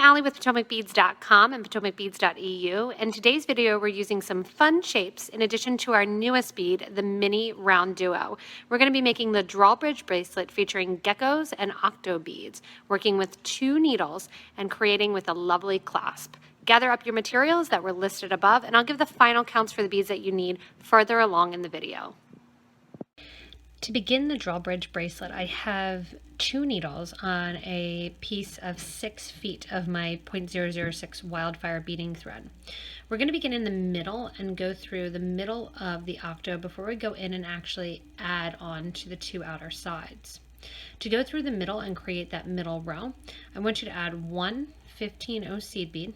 Allie with PotomacBeads.com and PotomacBeads.eu. In today's video, we're using some fun shapes in addition to our newest bead, the mini RounDuo. We're going to be making the Drawbridge Bracelet featuring geckos and Octo beads, working with 2 needles and creating with a lovely clasp. Gather up your materials that were listed above, and I'll give the final counts for the beads that you need further along in the video. To begin the Drawbridge bracelet, I have 2 needles on a piece of 6 feet of my 0.006 wildfire beading thread. We're going to begin in the middle and go through the middle of the octo before we go in and actually add on to the 2 outer sides. To go through the middle and create that middle row, I want you to add 1 15-0 seed bead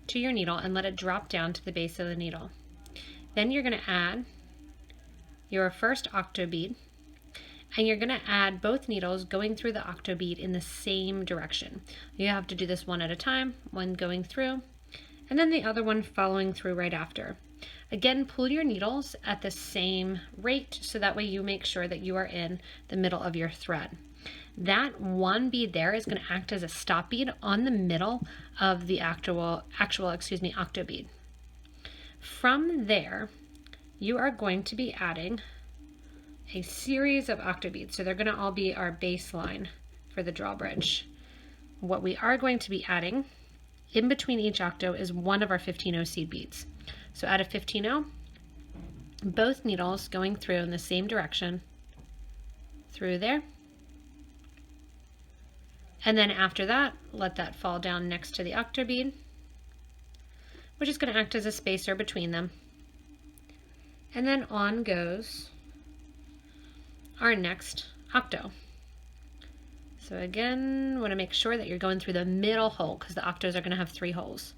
to your needle and let it drop down to the base of the needle. Then you're going to add your first octo bead, and you're going to add both needles going through the octo bead in the same direction. You have to do this one at a time, one going through, and then the other one following through right after. Again, pull your needles at the same rate so that way you make sure that you are in the middle of your thread. That one bead there is going to act as a stop bead on the middle of the actual octo bead. From there, you are going to be adding a series of octo beads. So they're going to all be our baseline for the drawbridge. What we are going to be adding in between each octo is one of our 15-0 seed beads. So add a 15-0, both needles going through in the same direction, through there. And then after that, let that fall down next to the octo bead, which is going to act as a spacer between them. And then on goes our next octo. So again, want to make sure that you're going through the middle hole because the octos are going to have 3 holes.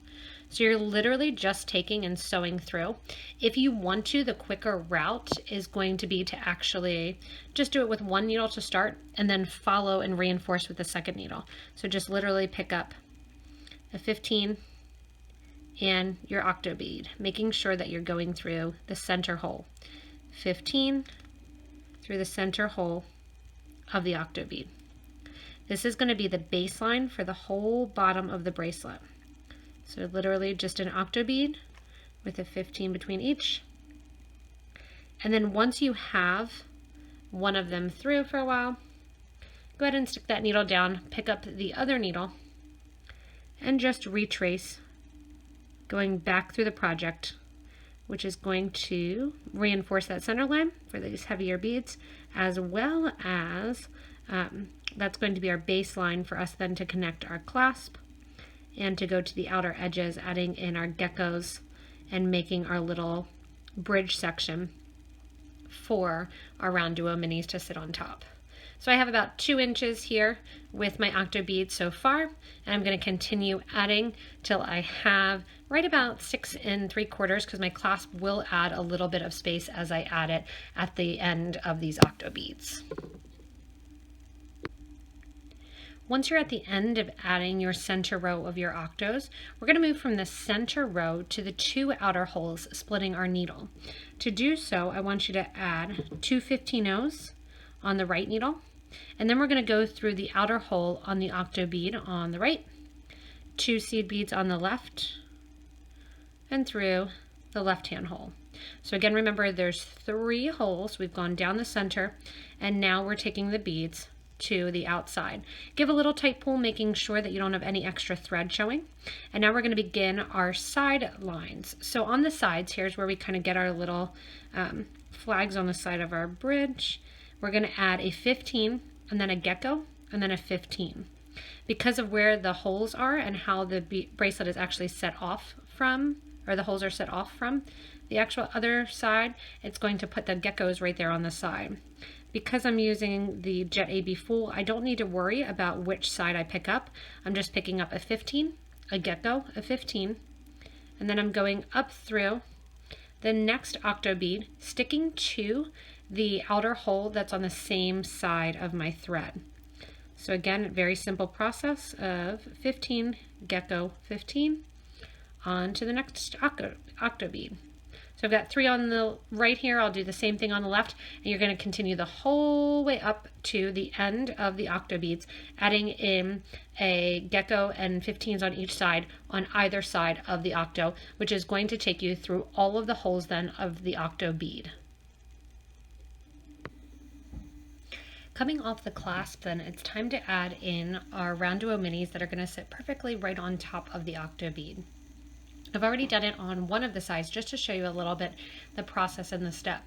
So you're literally just taking and sewing through. If you want to, the quicker route is going to be to actually just do it with 1 needle to start and then follow and reinforce with the second needle. So just literally pick up a 15 and your octo bead, making sure that you're going through the center hole. 15 through the center hole of the octo bead. This is going to be the baseline for the whole bottom of the bracelet. So literally just an octo bead with a 15 between each. And then once you have one of them through for a while, go ahead and stick that needle down, pick up the other needle, and just retrace going back through the project, which is going to reinforce that center line for these heavier beads, as well as that's going to be our baseline for us then to connect our clasp and to go to the outer edges, adding in our geckos and making our little bridge section for our RounDuo minis to sit on top. So I have about 2 inches here with my octo beads so far, and I'm going to continue adding till I have right about 6 3/4 because my clasp will add a little bit of space as I add it at the end of these octo beads. Once you're at the end of adding your center row of your octos, we're going to move from the center row to the 2 outer holes, splitting our needle. To do so, I want you to add 2 15-0s on the right needle, and then we're going to go through the outer hole on the octo bead on the right, 2 seed beads on the left, and through the left-hand hole. So again, remember there's 3 holes. We've gone down the center, and now we're taking the beads to the outside. Give a little tight pull, making sure that you don't have any extra thread showing. And now we're going to begin our side lines. So on the sides, here's where we kind of get our little flags on the side of our bridge. We're going to add a 15 and then a gecko and then a 15. Because of where the holes are and how the bracelet is actually set off from, or the holes are set off from the actual other side, it's going to put the geckos right there on the side. Because I'm using the Jet AB Full, I don't need to worry about which side I pick up. I'm just picking up a 15, a gecko, a 15, and then I'm going up through the next octo bead, sticking to the outer hole that's on the same side of my thread. So again, very simple process of 15, gecko, 15, on to the next octo bead. So So I've got 3 on the right here. I'll do the same thing on the left, and you're going to continue the whole way up to the end of the octo beads, adding in a Gekko and 15s on each side on either side of the octo, which is going to take you through all of the holes then of the octo bead. Coming off the clasp, then it's time to add in our RounDuo minis that are going to sit perfectly right on top of the octo bead. I've already done it on one of the sides just to show you a little bit the process and the step.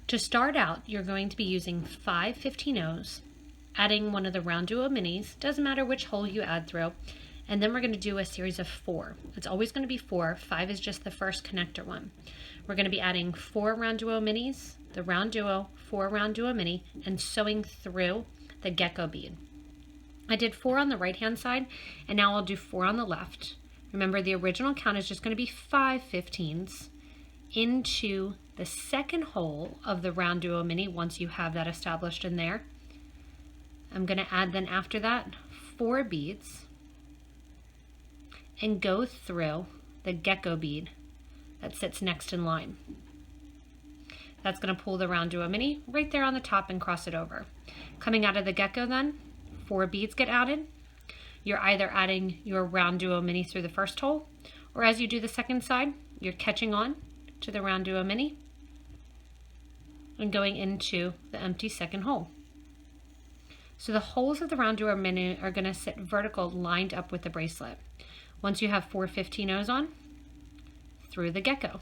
To start out, you're going to be using 5 15-0s, adding one of the RounDuo minis, doesn't matter which hole you add through, and then we're going to do a series of 4. It's always going to be 4. 5 is just the first connector one. We're going to be adding 4 RounDuo minis, the RounDuo, 4 RounDuo mini, and sewing through the Gekko bead. I did 4 on the right hand side, and now I'll do 4 on the left. Remember, the original count is just going to be 5 15s into the second hole of the RounDuo mini once you have that established in there. I'm going to add then after that 4 beads and go through the Gekko bead that sits next in line. That's going to pull the RounDuo mini right there on the top and cross it over. Coming out of the Gekko then, 4 beads get added. You're either adding your RounDuo mini through the first hole, or as you do the second side, you're catching on to the RounDuo mini and going into the empty second hole. So the holes of the RounDuo mini are going to sit vertical, lined up with the bracelet. Once you have 4 15-0s on, through the Gekko.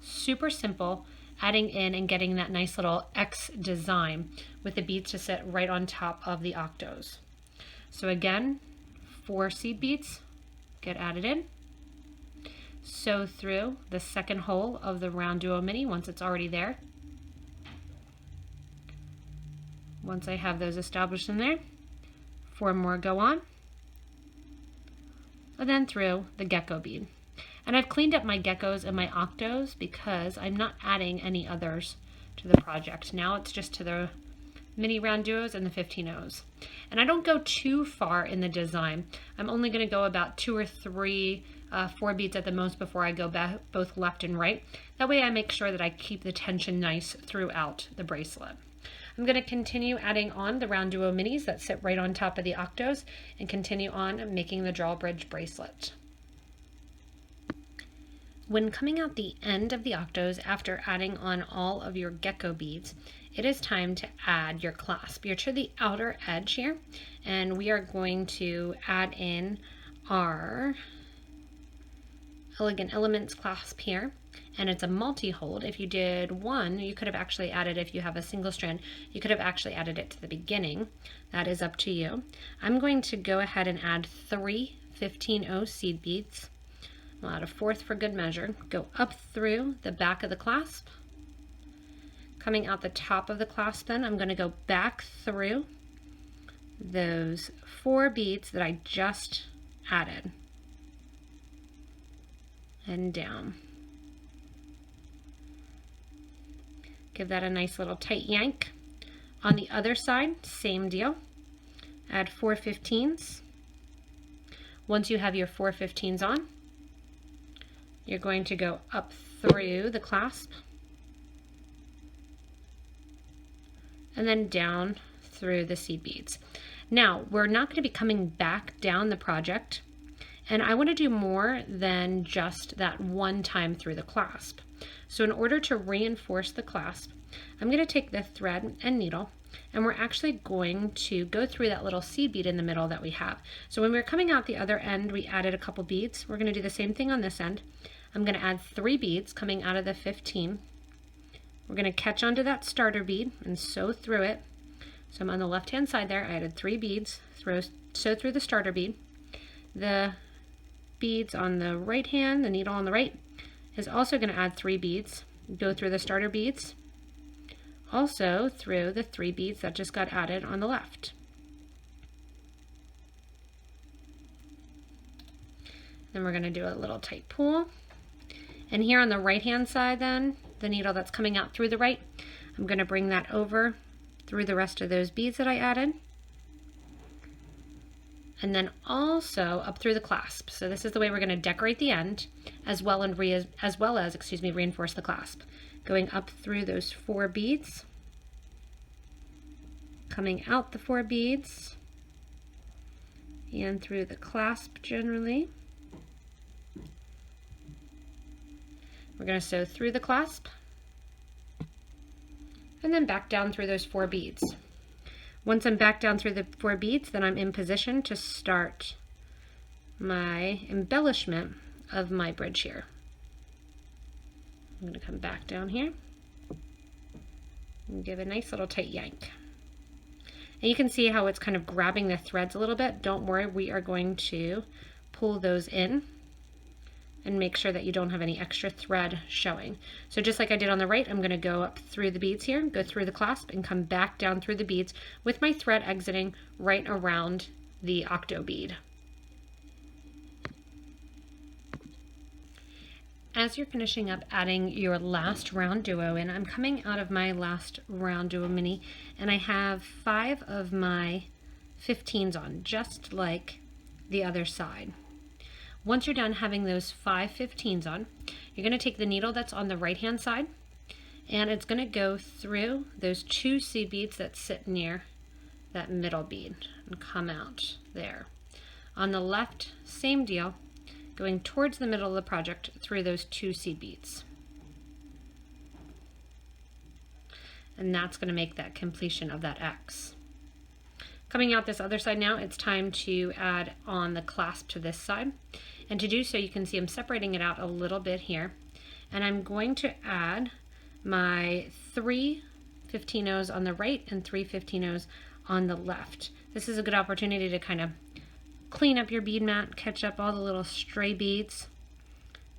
Super simple, adding in and getting that nice little X design with the beads to sit right on top of the octos. So again, 4 seed beads get added in, sew through the second hole of the RounDuo mini once it's already there. Once I have those established in there, 4 more go on, and then through the Gekko bead. And I've cleaned up my Gekkos and my octos because I'm not adding any others to the project. Now it's just to the mini RounDuos and the 15-0s. And I don't go too far in the design. I'm only going to go about 2 or 3, 4 beads at the most before I go back both left and right. That way I make sure that I keep the tension nice throughout the bracelet. I'm going to continue adding on the RounDuo minis that sit right on top of the octos and continue on making the Drawbridge Bracelet. When coming out the end of the octos after adding on all of your Gekko beads, it is time to add your clasp. You're to the outer edge here, and we are going to add in our Elegant Elements clasp here, and it's a multi-hold. If you did one, you could have actually added, if you have a single strand, you could have actually added it to the beginning. That is up to you. I'm going to go ahead and add 3 15-0 seed beads. I'll add a 4th for good measure. Go up through the back of the clasp. Coming out the top of the clasp then, I'm going to go back through those 4 beads that I just added. And down. Give that a nice little tight yank. On the other side, same deal. Add 4 15s. Once you have your 4 15s on, you're going to go up through the clasp and then down through the seed beads. Now, we're not going to be coming back down the project, and I want to do more than just that one time through the clasp. So in order to reinforce the clasp, I'm going to take the thread and needle, and we're actually going to go through that little seed bead in the middle that we have. So when we're coming out the other end, we added a couple beads. We're going to do the same thing on this end. I'm going to add 3 beads coming out of the 15. We're going to catch onto that starter bead and sew through it. So I'm on the left hand side there. I added 3 beads, sew through the starter bead. The beads on the right hand, the needle on the right, is also going to add 3 beads. Go through the starter beads, also through the 3 beads that just got added on the left. Then we're going to do a little tight pull. And here on the right hand side then, the needle that's coming out through the right, I'm going to bring that over through the rest of those beads that I added. and then also up through the clasp. So this is the way we're going to decorate the end as well as reinforce the clasp. Going up through those 4 beads, coming out the 4 beads, and through the clasp generally. We're going to sew through the clasp and then back down through those 4 beads. Once I'm back down through the 4 beads, then I'm in position to start my embellishment of my bridge here. I'm going to come back down here and give a nice little tight yank. And you can see how it's kind of grabbing the threads a little bit. Don't worry, we are going to pull those in and make sure that you don't have any extra thread showing. So just like I did on the right, I'm going to go up through the beads here, go through the clasp, and come back down through the beads with my thread exiting right around the Octo bead. As you're finishing up adding your last RounDuo in, I'm coming out of my last RounDuo mini, and I have 5 of my 15s on, just like the other side. Once you're done having those 5 15s on, you're going to take the needle that's on the right hand side, and it's going to go through those 2 seed beads that sit near that middle bead and come out there. On the left, same deal, going towards the middle of the project through those 2 seed beads. And that's going to make that completion of that X. Coming out this other side now, it's time to add on the clasp to this side. And to do so, you can see I'm separating it out a little bit here. And I'm going to add my 3 15-0s on the right and 3 15-0s on the left. This is a good opportunity to kind of clean up your bead mat, catch up all the little stray beads.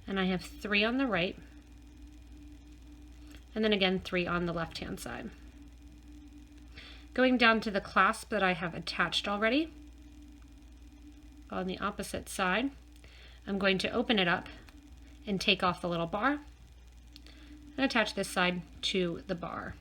And I have 3 on the right, and then again 3 on the left hand side. Going down to the clasp that I have attached already on the opposite side, I'm going to open it up and take off the little bar and attach this side to the bar,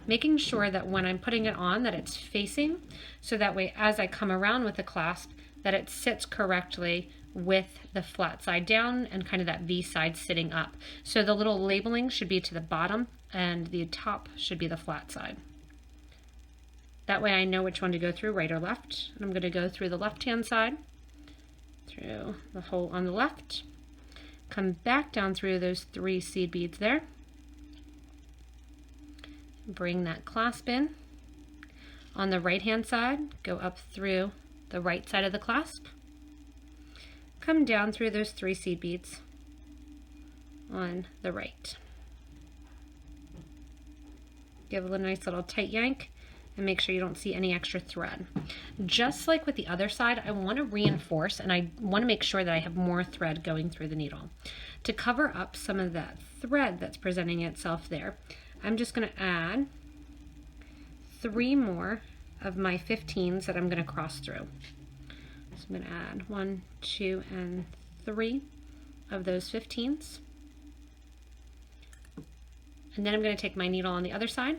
making sure that when I'm putting it on that it's facing, so that way as I come around with the clasp that it sits correctly with the flat side down and kind of that V side sitting up. So the little labeling should be to the bottom and the top should be the flat side. That way I know which one to go through, right or left. And I'm going to go through the left hand side, through the hole on the left, come back down through those 3 seed beads there, bring that clasp in. On the right hand side, go up through the right side of the clasp, come down through those 3 seed beads on the right. Give it a nice little tight yank and make sure you don't see any extra thread. Just like with the other side, I want to reinforce and I want to make sure that I have more thread going through the needle. To cover up some of that thread that's presenting itself there, I'm just going to add 3 more of my 15s that I'm going to cross through. So I'm going to add 1, 2, and 3 of those 15s. And then I'm going to take my needle on the other side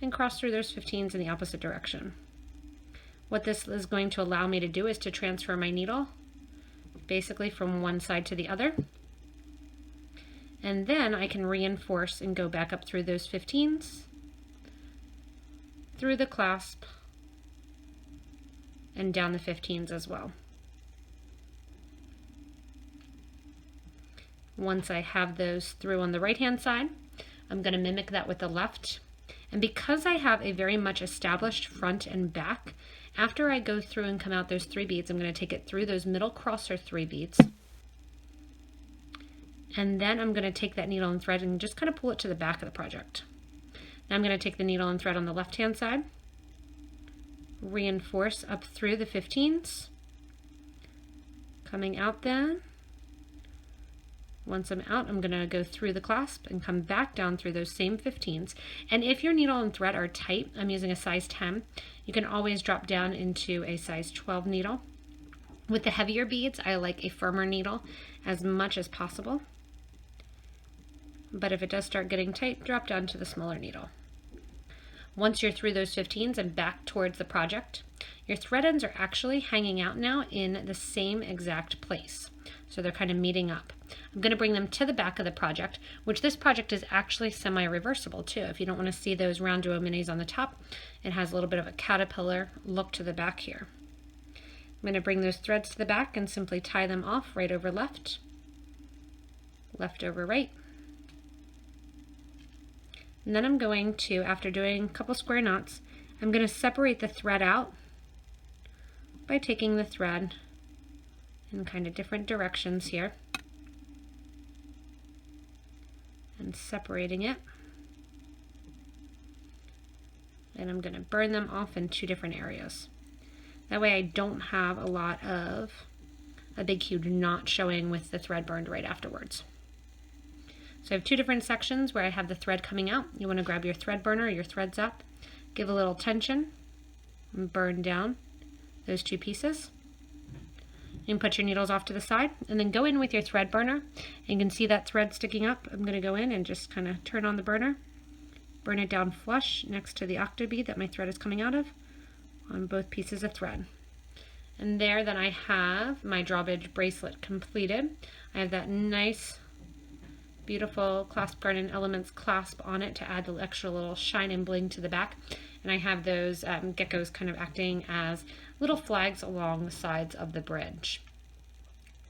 and cross through those 15s in the opposite direction. What this is going to allow me to do is to transfer my needle basically from one side to the other. And then I can reinforce and go back up through those 15s, through the clasp, and down the 15s as well. Once I have those through on the right hand side, I'm going to mimic that with the left. And because I have a very much established front and back, after I go through and come out those 3 beads, I'm going to take it through those middle crosser 3 beads. And then I'm going to take that needle and thread and just kind of pull it to the back of the project. Now I'm going to take the needle and thread on the left hand side, reinforce up through the 15s, coming out then. Once I'm out, I'm going to go through the clasp and come back down through those same 15s. And if your needle and thread are tight, I'm using a size 10, you can always drop down into a size 12 needle. With the heavier beads, I like a firmer needle as much as possible. But if it does start getting tight, drop down to the smaller needle. Once you're through those 15s and back towards the project, your thread ends are actually hanging out now in the same exact place. So they're kind of meeting up. I'm going to bring them to the back of the project, which this project is actually semi-reversible too. If you don't want to see those RounDuo minis on the top, it has a little bit of a caterpillar look to the back here. I'm going to bring those threads to the back and simply tie them off right over left, left over right. And then I'm going to, after doing a couple square knots, I'm going to separate the thread out by taking the thread in kind of different directions here and separating it. And I'm going to burn them off in 2 different areas. That way I don't have a lot of a big huge knot showing with the thread burned right afterwards. So I have 2 different sections where I have the thread coming out. You want to grab your thread burner, your threads up, give a little tension, and burn down those 2 pieces. You can put your needles off to the side and then go in with your thread burner. And you can see that thread sticking up. I'm going to go in and just kind of turn on the burner, burn it down flush next to the octo bead that my thread is coming out of on both pieces of thread. And there then I have my Drawbridge bracelet completed. I have that nice beautiful Claspgarten Elements clasp on it to add the extra little shine and bling to the back. And I have those geckos kind of acting as little flags along the sides of the bridge.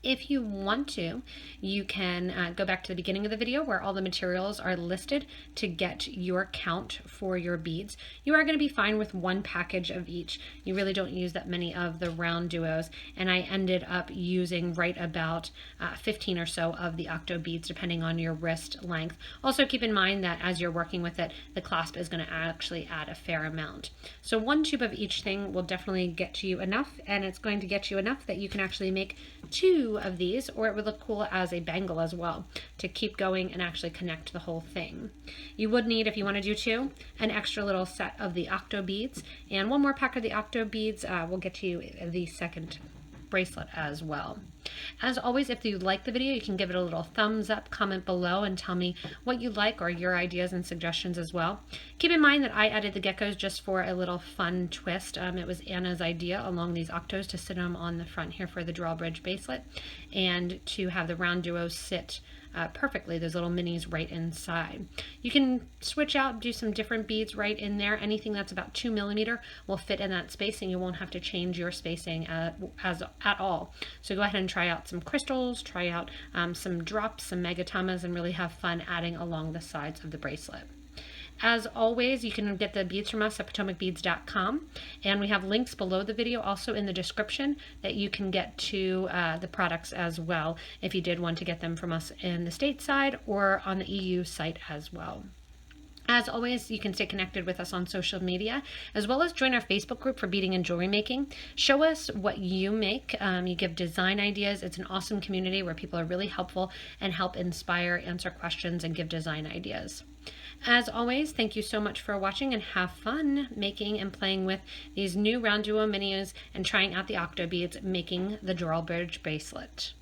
If you want to, you can go back to the beginning of the video where all the materials are listed to get your count for your beads. You are going to be fine with 1 package of each. You really don't use that many of the RounDuos, and I ended up using right about 15 or so of the Octo beads depending on your wrist length. Also keep in mind that as you're working with it, the clasp is going to actually add a fair amount. So 1 tube of each thing will definitely get you enough, and it's going to get you enough that you can actually make 2 of these, or it would look cool as a bangle as well to keep going and actually connect the whole thing. You would need, if you want to do 2, an extra little set of the Octo beads, and 1 more pack of the Octo beads will get you the second bracelet as well. As always, if you like the video, you can give it a little thumbs up, comment below, and tell me what you like or your ideas and suggestions as well. Keep in mind that I added the geckos just for a little fun twist. It was Anna's idea along these octos to sit them on the front here for the Drawbridge bracelet and to have the RounDuo sit perfectly, those little minis right inside. You can switch out, do some different beads right in there. Anything that's about 2 millimeter will fit in that spacing. You won't have to change your spacing at all. So go ahead and try out some crystals, try out some drops, some megatamas, and really have fun adding along the sides of the bracelet. As always, you can get the beads from us at PotomacBeads.com, and we have links below the video also in the description that you can get to the products as well if you did want to get them from us in the stateside or on the EU site as well. As always, you can stay connected with us on social media, as well as join our Facebook group for beading and jewelry making. Show us what you make. You give design ideas. It's an awesome community where people are really helpful and help inspire, answer questions, and give design ideas. As always, thank you so much for watching, and have fun making and playing with these new RounDuo minis and trying out the Octo beads, making the Drawbridge bracelet.